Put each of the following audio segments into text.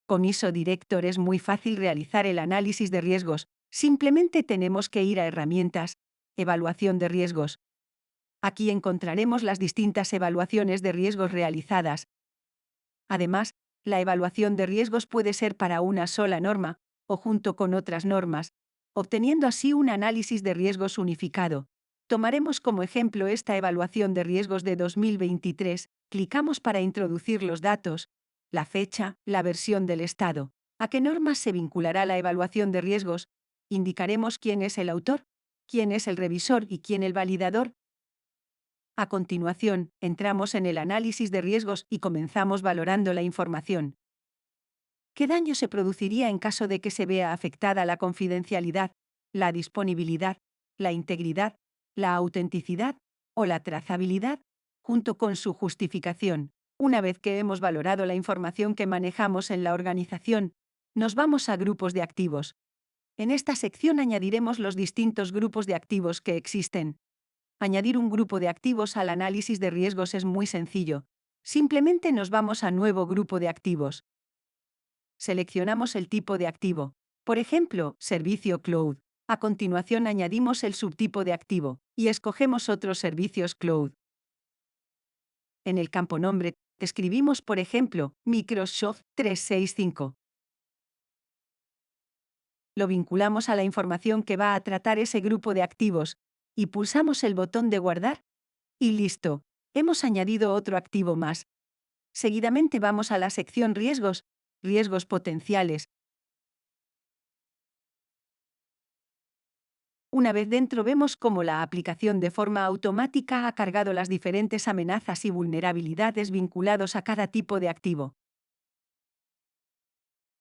Con ISO Director es muy fácil realizar el análisis de riesgos. Simplemente tenemos que ir a Herramientas, Evaluación de riesgos. Aquí encontraremos las distintas evaluaciones de riesgos realizadas. Además, la evaluación de riesgos puede ser para una sola norma, o junto con otras normas, obteniendo así un análisis de riesgos unificado. Tomaremos como ejemplo esta evaluación de riesgos de 2023, clicamos para introducir los datos, la fecha, la versión del estado. ¿A qué normas se vinculará la evaluación de riesgos? Indicaremos quién es el autor, quién es el revisor y quién el validador. A continuación, entramos en el análisis de riesgos y comenzamos valorando la información. ¿Qué daño se produciría en caso de que se vea afectada la confidencialidad, la disponibilidad, la integridad, la autenticidad o la trazabilidad, junto con su justificación? Una vez que hemos valorado la información que manejamos en la organización, nos vamos a grupos de activos. En esta sección añadiremos los distintos grupos de activos que existen. Añadir un grupo de activos al análisis de riesgos es muy sencillo. Simplemente nos vamos a Nuevo grupo de activos. Seleccionamos el tipo de activo. Por ejemplo, Servicio Cloud. A continuación añadimos el subtipo de activo y escogemos otros servicios Cloud. En el campo Nombre, escribimos por ejemplo, Microsoft 365. Lo vinculamos a la información que va a tratar ese grupo de activos y pulsamos el botón de Guardar. Y listo. Hemos añadido otro activo más. Seguidamente vamos a la sección Riesgos, riesgos potenciales. Una vez dentro vemos cómo la aplicación de forma automática ha cargado las diferentes amenazas y vulnerabilidades vinculados a cada tipo de activo.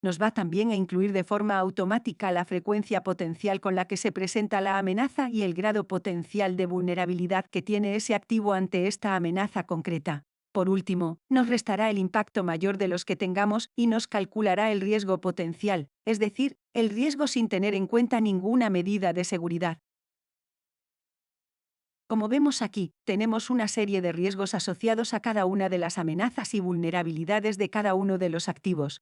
Nos va también a incluir de forma automática la frecuencia potencial con la que se presenta la amenaza y el grado potencial de vulnerabilidad que tiene ese activo ante esta amenaza concreta. Por último, nos restará el impacto mayor de los que tengamos y nos calculará el riesgo potencial, es decir, el riesgo sin tener en cuenta ninguna medida de seguridad. Como vemos aquí, tenemos una serie de riesgos asociados a cada una de las amenazas y vulnerabilidades de cada uno de los activos.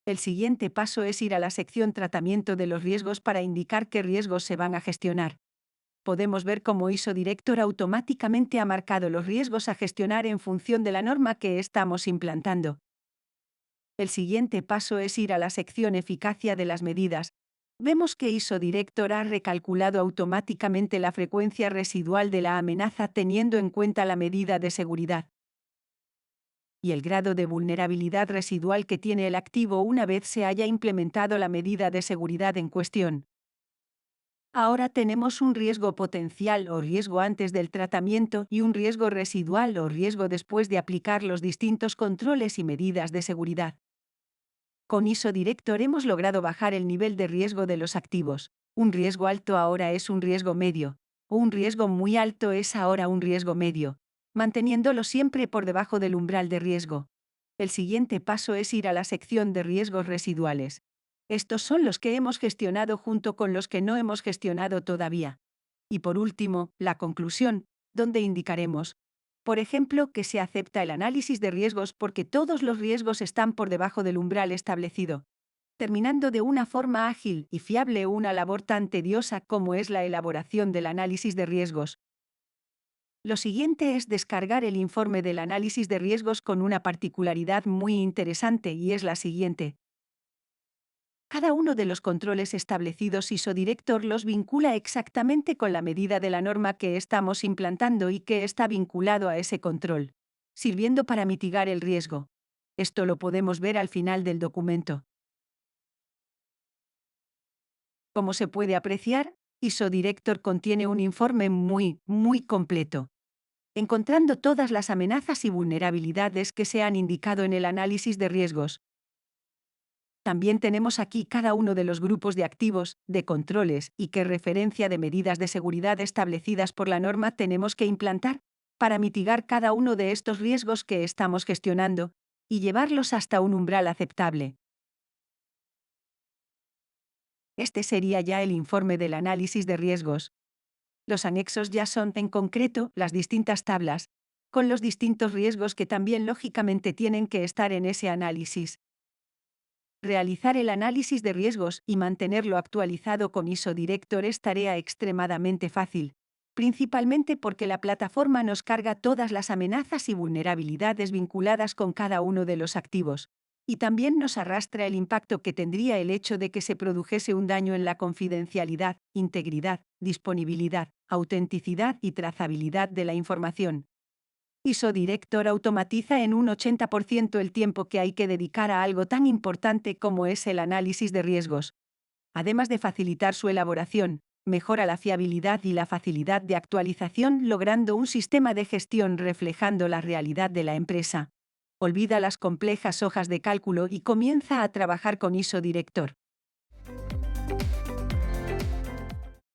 El siguiente paso es ir a la sección Tratamiento de los riesgos para indicar qué riesgos se van a gestionar. Podemos ver cómo ISO Director automáticamente ha marcado los riesgos a gestionar en función de la norma que estamos implantando. El siguiente paso es ir a la sección Eficacia de las medidas. Vemos que ISO Director ha recalculado automáticamente la frecuencia residual de la amenaza teniendo en cuenta la medida de seguridad y el grado de vulnerabilidad residual que tiene el activo una vez se haya implementado la medida de seguridad en cuestión. Ahora tenemos un riesgo potencial o riesgo antes del tratamiento y un riesgo residual o riesgo después de aplicar los distintos controles y medidas de seguridad. Con ISO Director hemos logrado bajar el nivel de riesgo de los activos. Un riesgo alto ahora es un riesgo medio, o un riesgo muy alto es ahora un riesgo medio, manteniéndolo siempre por debajo del umbral de riesgo. El siguiente paso es ir a la sección de riesgos residuales. Estos son los que hemos gestionado junto con los que no hemos gestionado todavía. Y por último, la conclusión, donde indicaremos, por ejemplo, que se acepta el análisis de riesgos porque todos los riesgos están por debajo del umbral establecido, terminando de una forma ágil y fiable una labor tan tediosa como es la elaboración del análisis de riesgos. Lo siguiente es descargar el informe del análisis de riesgos con una particularidad muy interesante y es la siguiente. Cada uno de los controles establecidos ISO Director los vincula exactamente con la medida de la norma que estamos implantando y que está vinculado a ese control, sirviendo para mitigar el riesgo. Esto lo podemos ver al final del documento. Como se puede apreciar, ISO Director contiene un informe muy completo, encontrando todas las amenazas y vulnerabilidades que se han indicado en el análisis de riesgos. También tenemos aquí cada uno de los grupos de activos, de controles y qué referencia de medidas de seguridad establecidas por la norma tenemos que implantar para mitigar cada uno de estos riesgos que estamos gestionando y llevarlos hasta un umbral aceptable. Este sería ya el informe del análisis de riesgos. Los anexos ya son, en concreto, las distintas tablas, con los distintos riesgos que también lógicamente tienen que estar en ese análisis. Realizar el análisis de riesgos y mantenerlo actualizado con ISO Director es tarea extremadamente fácil, principalmente porque la plataforma nos carga todas las amenazas y vulnerabilidades vinculadas con cada uno de los activos, y también nos arrastra el impacto que tendría el hecho de que se produjese un daño en la confidencialidad, integridad, disponibilidad, autenticidad y trazabilidad de la información. ISO Director automatiza en un 80% el tiempo que hay que dedicar a algo tan importante como es el análisis de riesgos. Además de facilitar su elaboración, mejora la fiabilidad y la facilidad de actualización, logrando un sistema de gestión reflejando la realidad de la empresa. Olvida las complejas hojas de cálculo y comienza a trabajar con ISO Director.